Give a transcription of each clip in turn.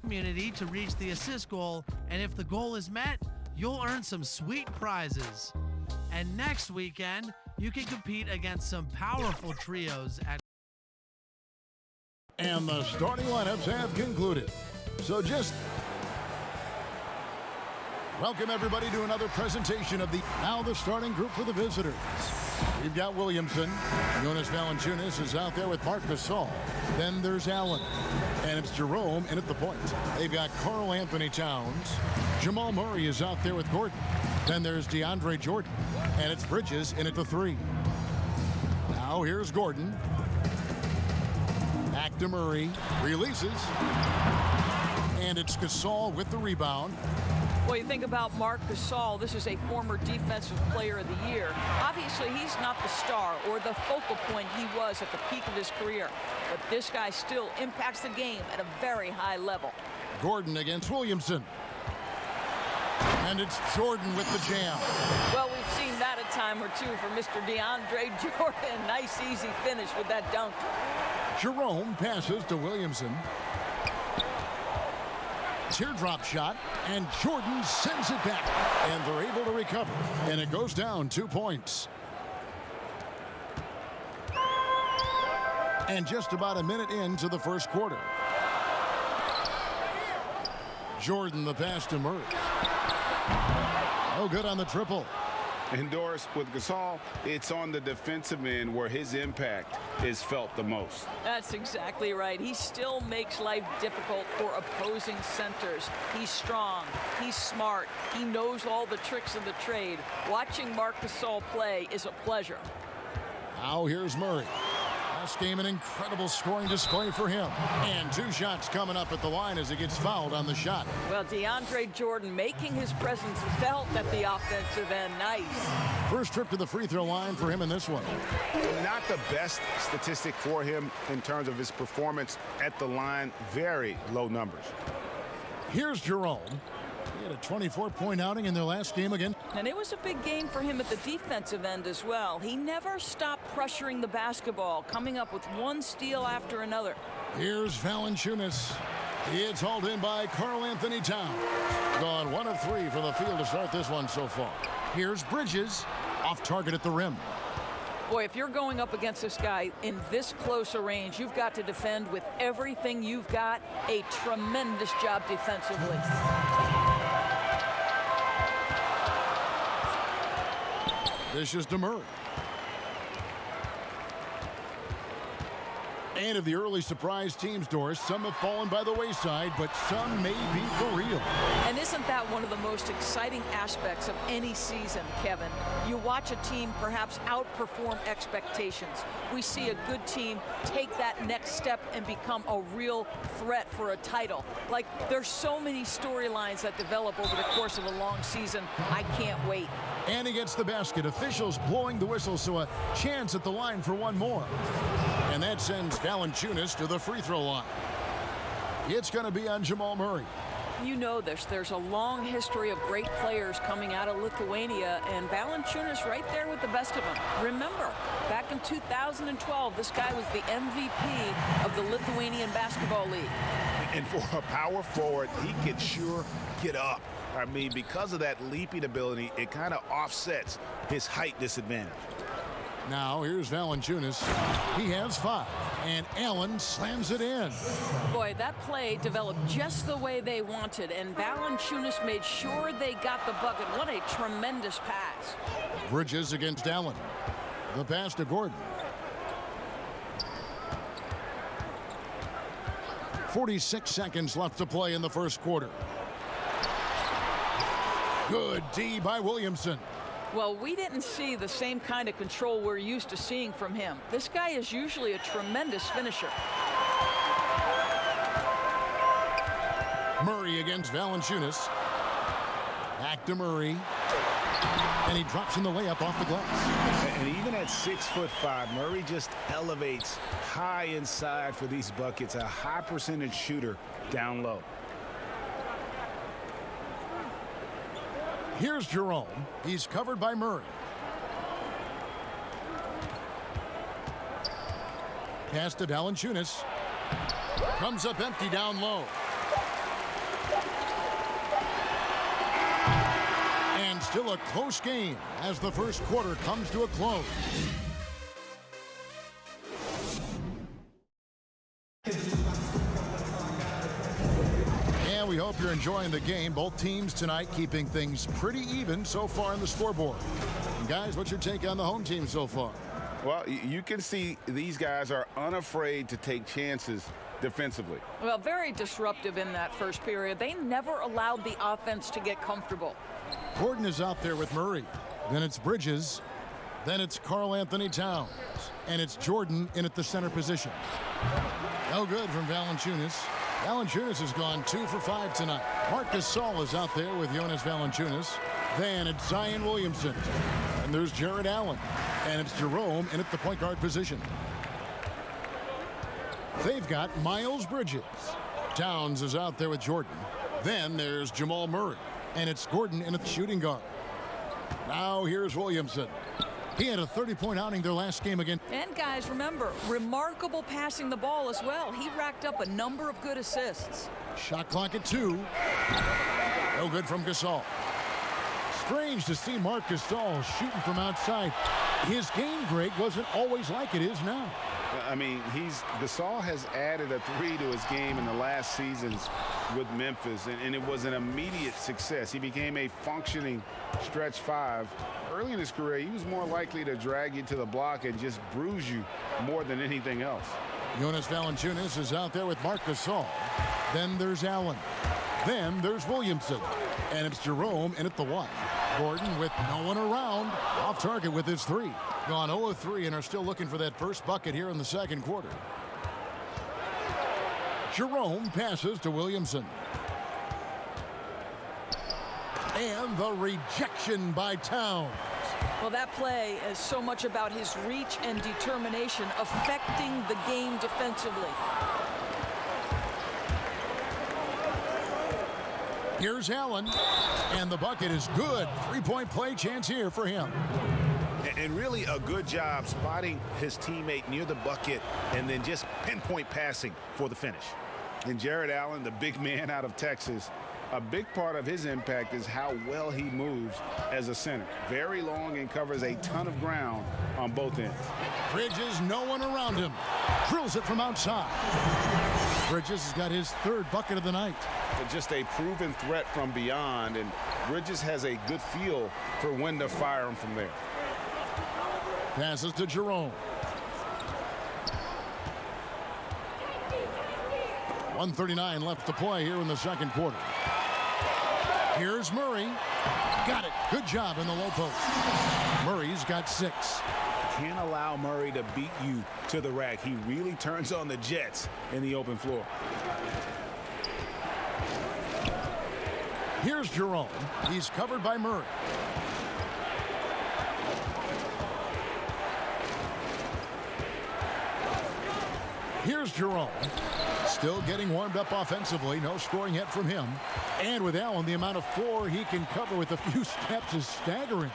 community to reach the assist goal, and if the goal is met, you'll earn some sweet prizes. And next weekend, you can compete against some powerful trios at. And the starting lineups have concluded. So just welcome everybody to another presentation of the starting group for the visitors. We've got Williamson. Jonas Valanciunas is out there with Marc Gasol. Then there's Allen. And it's Jerome in at the point. They've got Karl Anthony Towns. Jamal Murray is out there with Gordon. Then there's DeAndre Jordan. And it's Bridges in at the 3. Now here's Gordon. Back to Murray. Releases. And it's Gasol with the rebound. Well, you think about Marc Gasol, this is a former Defensive Player of the Year. Obviously, he's not the star or the focal point he was at the peak of his career, but this guy still impacts the game at a very high level. Gordon against Williamson. And it's Jordan with the jam. Well, we've seen that a time or two for Mr. DeAndre Jordan. Nice, easy finish with that dunk. Jerome passes to Williamson. Teardrop shot, and Jordan sends it back, and they're able to recover, and it goes down 2 points. And just about a minute into the first quarter. Jordan the pass to Murray. Oh, good on the triple. Indoors with Gasol, it's on the defensive end where his impact is felt the most. That's exactly right. He still makes life difficult for opposing centers. He's strong. He's smart. He knows all the tricks of the trade. Watching Marc Gasol play is a pleasure. Now here's Murray. Last game, an incredible scoring display for him. And 2 shots coming up at the line as he gets fouled on the shot. Well, DeAndre Jordan making his presence felt at the offensive end. Nice. First trip to the free throw line for him in this one. Not the best statistic for him in terms of his performance at the line. Very low numbers. Here's Jerome. He had a 24-point outing in their last game again. And it was a big game for him at the defensive end as well. He never stopped pressuring the basketball, coming up with one steal after another. Here's Valanciunas. It's hauled in by Karl Anthony Towns. Gone 1 of 3 from the field to start this one so far. Here's Bridges, off target at the rim. Boy, if you're going up against this guy in this close a range, you've got to defend with everything you've got. A tremendous job defensively. This is to Murray. And of the early surprise teams, Doris, some have fallen by the wayside, but some may be for real. And isn't that one of the most exciting aspects of any season, Kevin? You watch a team perhaps outperform expectations. We see a good team take that next step and become a real threat for a title. Like, there's so many storylines that develop over the course of a long season. I can't wait. And he gets the basket. Officials blowing the whistle, so a chance at the line for one more. And that sends Valanciunas to the free throw line. It's going to be on Jamal Murray. You know this. There's a long history of great players coming out of Lithuania, and Valanciunas right there with the best of them. Remember, back in 2012, this guy was the MVP of the Lithuanian Basketball League. And for a power forward, he can sure get up. I mean, because of that leaping ability, it kind of offsets his height disadvantage. Now here's Valanciunas. He has 5, and Allen slams it in. Boy, that play developed just the way they wanted, and Valanciunas made sure they got the bucket. What a tremendous pass. Bridges against Allen. The pass to Gordon. 46 seconds left to play in the first quarter. Good D by Williamson. Well, we didn't see the same kind of control we're used to seeing from him. This guy is usually a tremendous finisher. Murray against Valanciunas. Back to Murray. And he drops in the layup off the glass. And even at 6'5", Murray just elevates high inside for these buckets. A high percentage shooter down low. Here's Jerome. He's covered by Murray. Pass to Valanciunas. Comes up empty down low. Still a close game as the first quarter comes to a close. And we hope you're enjoying the game. Both teams tonight keeping things pretty even so far on the scoreboard. And guys, what's your take on the home team so far? Well, you can see these guys are unafraid to take chances defensively. Well, very disruptive in that first period. They never allowed the offense to get comfortable. Gordon is out there with Murray. Then it's Bridges. Then it's Karl Anthony Towns. And it's Jordan in at the center position. No good from Valanciunas. Valanciunas has gone 2 for 5 tonight. Marc Gasol is out there with Jonas Valanciunas. Then it's Zion Williamson. And there's Jared Allen. And it's Jerome in at the point guard position. They've got Miles Bridges. Towns is out there with Jordan. Then there's Jamal Murray. And it's Gordon in at the shooting guard. Now here's Williamson. He had a 30-point outing their last game again. And guys, remember, remarkable passing the ball as well. He racked up a number of good assists. Shot clock at 2. No good from Gasol. Strange to see Marc Gasol shooting from outside. His game, Greg, wasn't always like it is now. I mean, Gasol has added a 3 to his game in the last seasons with Memphis, and it was an immediate success. He became a functioning stretch 5. Early in his career, he was more likely to drag you to the block and just bruise you more than anything else. Jonas Valanciunas is out there with Marc Gasol. Then there's Allen. Then there's Williamson. And it's Jerome in at the 1. Gordon with no one around. Off target with his 3. Gone 0 of 3 and are still looking for that first bucket here in the second quarter. Jerome passes to Williamson. And the rejection by Towns. Well, that play is so much about his reach and determination affecting the game defensively. Here's Allen. And the bucket is good. 3-point play chance here for him. And really a good job spotting his teammate near the bucket and then just pinpoint passing for the finish. And Jared Allen, the big man out of Texas, a big part of his impact is how well he moves as a center. Very long and covers a ton of ground on both ends. Bridges, no one around him. Drills it from outside. Bridges has got his 3rd bucket of the night. But just a proven threat from beyond, and Bridges has a good feel for when to fire him from there. Passes to Jerome. 1:39 left to play here in the second quarter. Here's Murray. Got it. Good job in the low post. Murray's got 6. Can't allow Murray to beat you to the rack. He really turns on the jets in the open floor. Here's Jerome. He's covered by Murray. Here's Jerome. Still getting warmed up offensively. No scoring yet from him. And with Allen, the amount of floor he can cover with a few steps is staggering.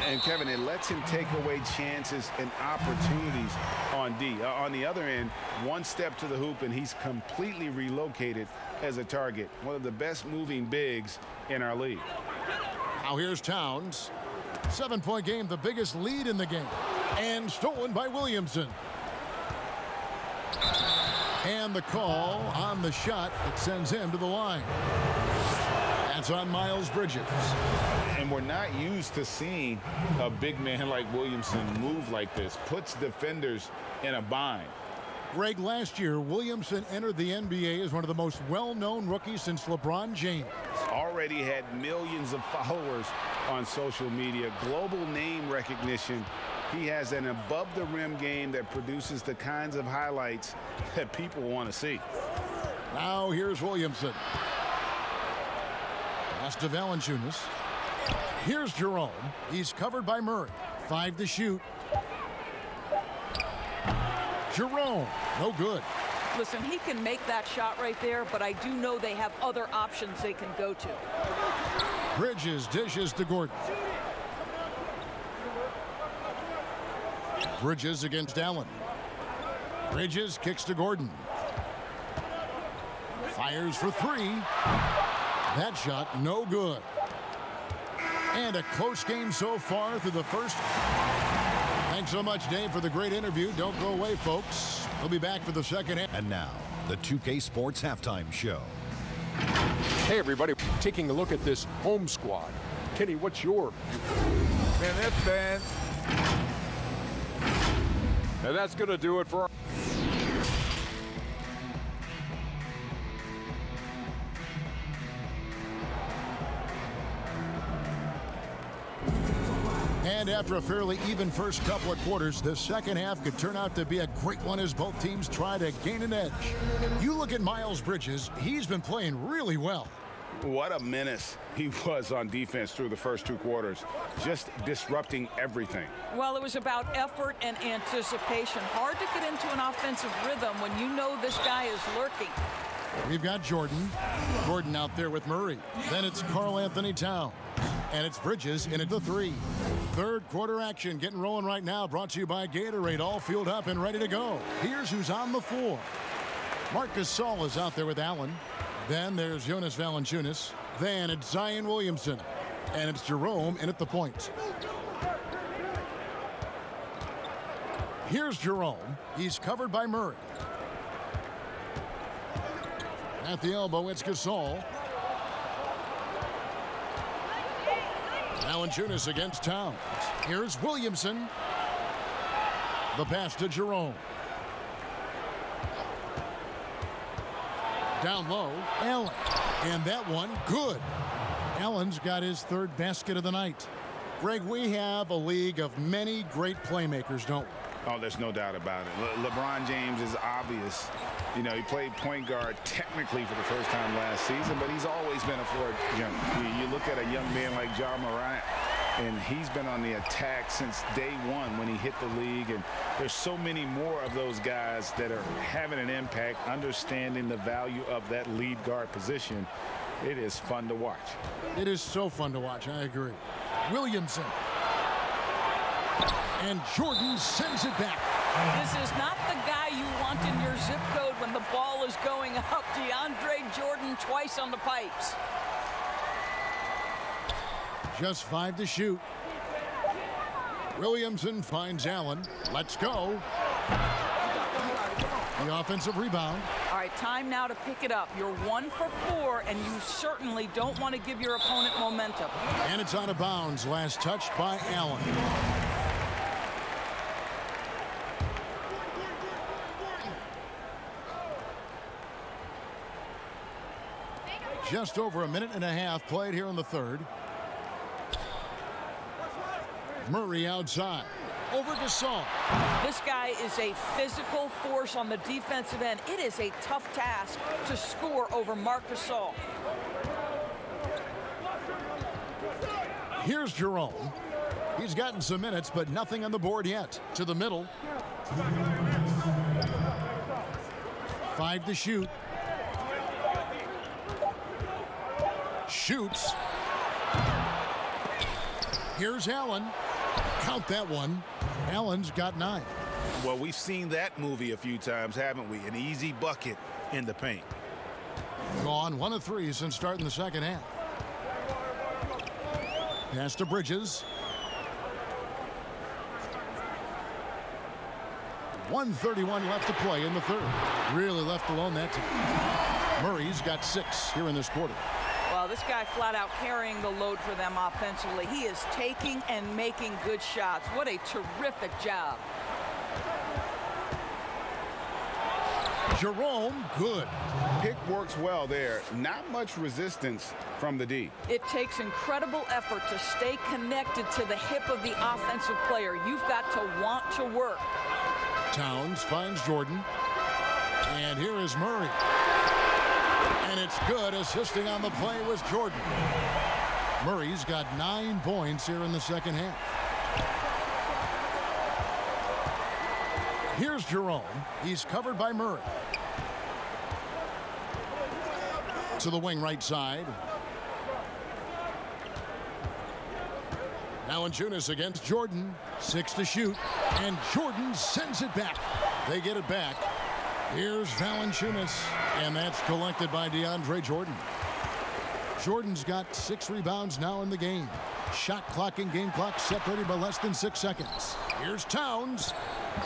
And Kevin, it lets him take away chances and opportunities on D. On the other end, one step to the hoop and he's completely relocated as a target. One of the best moving bigs in our league. Now here's Towns. 7-point game, the biggest lead in the game. And stolen by Williamson. And the call on the shot that sends him to the line. That's on Miles Bridges. And we're not used to seeing a big man like Williamson move like this. Puts defenders in a bind. Greg, last year, Williamson entered the NBA as one of the most well-known rookies since LeBron James. Already had millions of followers on social media. Global name recognition. He has an above-the-rim game that produces the kinds of highlights that people want to see. Now here's Williamson. Pass to Valanciunas. Here's Jerome. He's covered by Murray. 5 to shoot. Jerome, no good. Listen, he can make that shot right there, but I do know they have other options they can go to. Bridges dishes to Gordon. Bridges against Allen. Bridges kicks to Gordon. Fires for 3. That shot no good. And a close game so far through the first. Thanks so much, Dave, for the great interview. Don't go away, folks. We'll be back for the second half. And now, the 2K Sports Halftime Show. Hey, everybody, taking a look at this home squad. Kenny, what's your view? Man, that fan. And that's going to do it for our And after a fairly even first couple of quarters, the second half could turn out to be a great one as both teams try to gain an edge. You look at Miles Bridges, he's been playing really well. What a menace he was on defense through the first 2 quarters, just disrupting everything. Well, it was about effort and anticipation. Hard to get into an offensive rhythm when you know this guy is lurking. We've got Jordan. Jordan out there with Murray. Then it's Karl Anthony Towns. And it's Bridges in at the 3. Third quarter action getting rolling right now, brought to you by Gatorade, all fueled up and ready to go. Here's who's on the floor. Marc Gasol is out there with Allen. Then there's Jonas Valanciunas. Then it's Zion Williamson. And it's Jerome in at the point. Here's Jerome. He's covered by Murray. At the elbow, it's Gasol. Valanciunas against Towns. Here's Williamson. The pass to Jerome. Down low, Allen. And that one, good. Allen's got his 3rd basket of the night. Greg, we have a league of many great playmakers, don't we? Oh, there's no doubt about it. LeBron James is obvious. You know, he played point guard technically for the first time last season, but he's always been a floor general. You look at a young man like Ja Morant, and he's been on the attack since day one when he hit the league. And there's so many more of those guys that are having an impact, understanding the value of that lead guard position. It is fun to watch. It is so fun to watch, I agree. Williamson. And Jordan sends it back. This is not the guy you want in your zip code when the ball is going up. DeAndre Jordan twice on the pipes. Just 5 to shoot. Williamson finds Allen. Let's go. The offensive rebound. All right, time now to pick it up. You're 1 for 4, and you certainly don't want to give your opponent momentum. And it's out of bounds. Last touch by Allen. Just over a minute and a half played here in the 3rd. Murray outside. Over Gasol. This guy is a physical force on the defensive end. It is a tough task to score over Marc Gasol. Here's Jerome. He's gotten some minutes, but nothing on the board yet. To the middle. 5 to shoot. Shoots. Here's Allen. Count that one. Allen's got 9. Well, we've seen that movie a few times, haven't we? An easy bucket in the paint. Gone 1 of 3 since starting the second half. Pass to Bridges. 1:31 left to play in the 3rd. Really left alone that time. Murray's got 6 here in this quarter. Well, this guy flat out carrying the load for them offensively. He is taking and making good shots. What a terrific job. Jerome, good. Pick works well there. Not much resistance from the D. It takes incredible effort to stay connected to the hip of the offensive player. You've got to want to work. Towns finds Jordan. And here is Murray. And it's good. Assisting on the play was Jordan. Murray's got 9 points here in the second half. Here's Jerome. He's covered by Murray. To the wing right side. Valanciunas against Jordan. 6 to shoot. And Jordan sends it back. They get it back. Here's Valanciunas. And that's collected by DeAndre Jordan. Jordan's got 6 rebounds now in the game. Shot clock and game clock separated by less than 6 seconds. Here's Towns.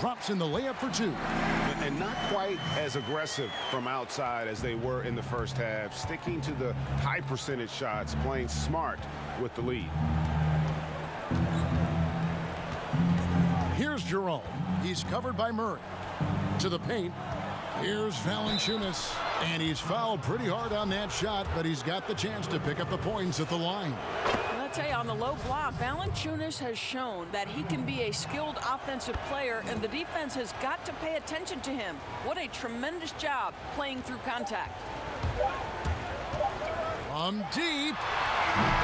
Drops in the layup for 2. And not quite as aggressive from outside as they were in the first half. Sticking to the high percentage shots, playing smart with the lead. Here's Jerome. He's covered by Murray. To the paint. Here's Valanciunas. And he's fouled pretty hard on that shot, but he's got the chance to pick up the points at the line. I'll tell you, on the low block, Valanciunas has shown that he can be a skilled offensive player, and the defense has got to pay attention to him. What a tremendous job playing through contact. From deep.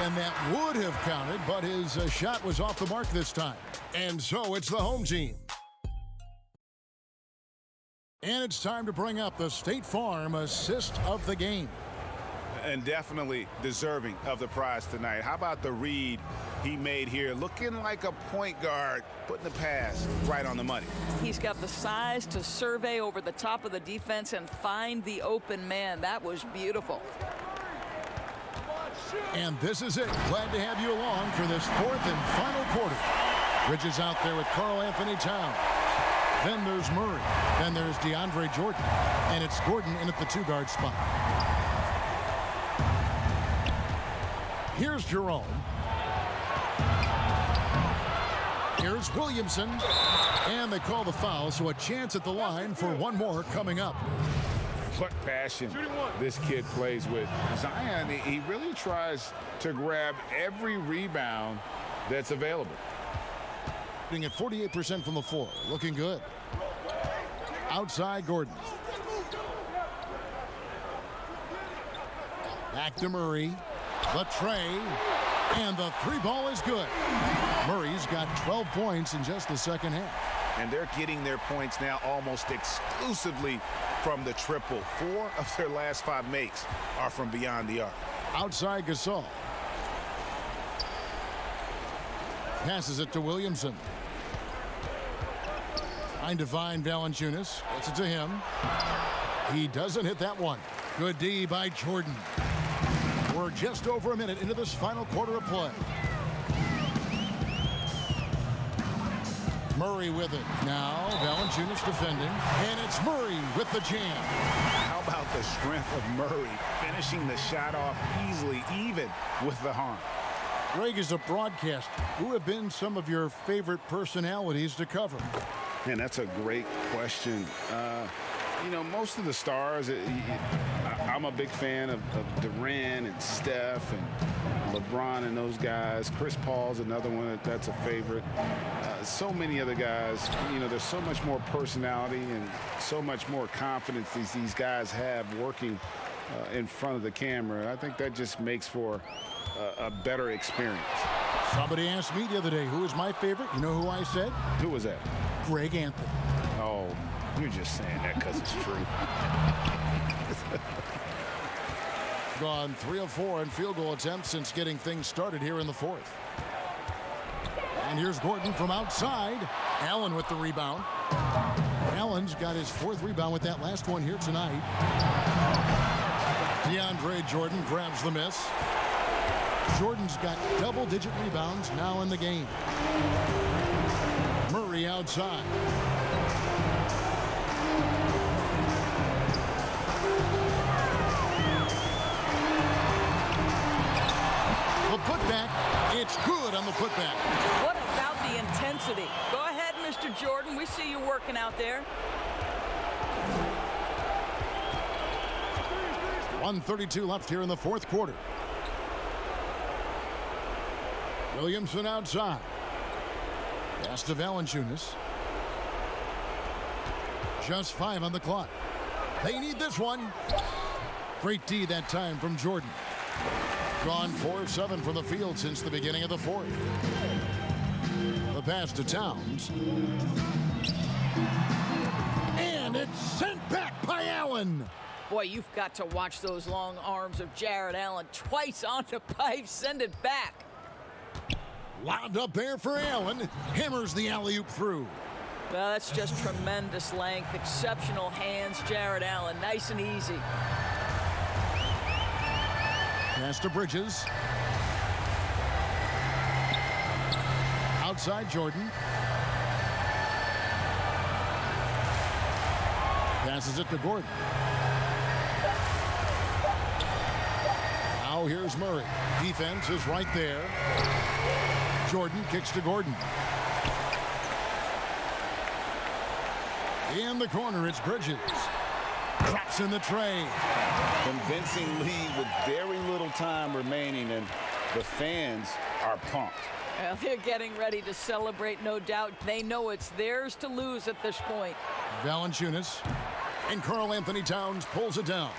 And that would have counted, but his shot was off the mark this time. And so it's the home team. And it's time to bring up the State Farm assist of the game. And definitely deserving of the prize tonight. How about the read he made here? Looking like a point guard, putting the pass right on the money. He's got the size to survey over the top of the defense and find the open man. That was beautiful. And this is it. Glad to have you along for this 4th and final quarter. Bridges out there with Karl Anthony Towns. Then there's Murray. Then there's DeAndre Jordan. And it's Gordon in at the 2-guard spot. Here's Jerome. Here's Williamson. And they call the foul, so a chance at the line for one more coming up. What passion this kid plays with. Zion, he really tries to grab every rebound that's available. At 48% from the floor. Looking good. Outside Gordon. Back to Murray. The tray. And the 3-ball is good. Murray's got 12 points in just the second half. And they're getting their points now almost exclusively from the triple. 4 of their last 5 makes are from beyond the arc. Outside Gasol. Passes it to Williamson. Trying to find Valanciunas. Gets it to him. He doesn't hit that one. Good D by Jordan. We're just over a minute into this final quarter of play. Murray with it. Now Valanciunas defending. And it's Murray with the jam. How about the strength of Murray finishing the shot off easily, even with the harm? Greg, is a broadcaster, who have been some of your favorite personalities to cover? Man, that's a great question. You know, most of the stars, I'm a big fan of Durant and Steph and LeBron and those guys. Chris Paul's another one that's a favorite. So many other guys, you know, there's so much more personality and so much more confidence these guys have working in front of the camera. I think that just makes for a better experience. Somebody asked me the other day, who is my favorite? You know who I said? Who was that? Greg Anthony. Oh, you're just saying that because it's true. Gone 3 of 4 in field goal attempts since getting things started here in the 4th. And here's Gordon from outside. Allen with the rebound. Allen's got his 4th rebound with that last one here tonight. DeAndre Jordan grabs the miss. Jordan's got double-digit rebounds now in the game. Murray outside. The putback, it's good on the putback. What about the intensity? Go ahead, Mr. Jordan. We see you working out there. 1:32 left here in the 4th quarter. Williamson outside. Pass to Valanciunas. Just 5 on the clock. They need this one. Great D that time from Jordan. Gone 4 of 7 from the field since the beginning of the 4th. The pass to Towns. And it's sent back by Allen. Boy, you've got to watch those long arms of Jared Allen. Twice on the pipe, send it back. Lobbed up there for Allen. Hammers the alley-oop through. Well, that's just tremendous length, exceptional hands, Jared Allen. Nice and easy. Pass to Bridges. outside Jordan. Passes it to Gordon. Now here's Murray. Defense is right there. Jordan kicks to Gordon. In the corner, it's Bridges. Drops in the tray. Convincing lead with very little time remaining, and the fans are pumped. Well, they're getting ready to celebrate, no doubt. They know it's theirs to lose at this point. Valanciunas. And Karl Anthony Towns pulls it down.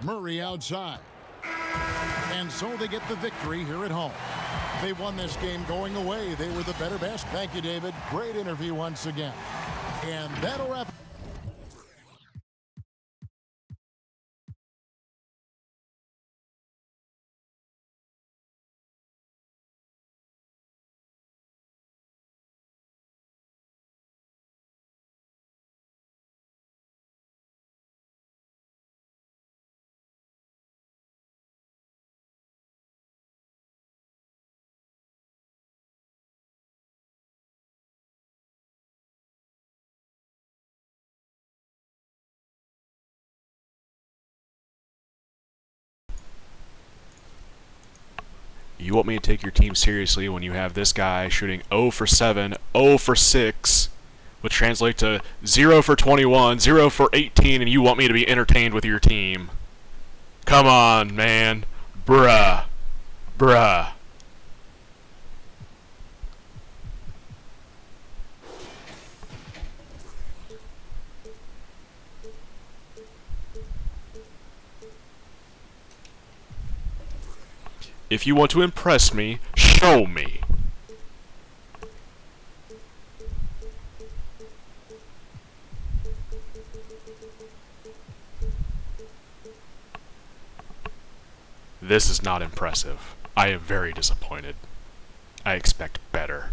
Murray outside. And so they get the victory here at home. They won this game going away. They were the better best. Thank you, David. Great interview once again. And that'll wrap. You want me to take your team seriously when you have this guy shooting 0 for 7, 0 for 6, which translates to 0 for 21, 0 for 18, and you want me to be entertained with your team? Come on, man. Bruh. Bruh. If you want to impress me, show me. This is not impressive. I am very disappointed. I expect better.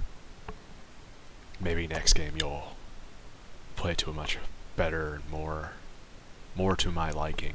Maybe next game you'll play to a much better and more to my liking.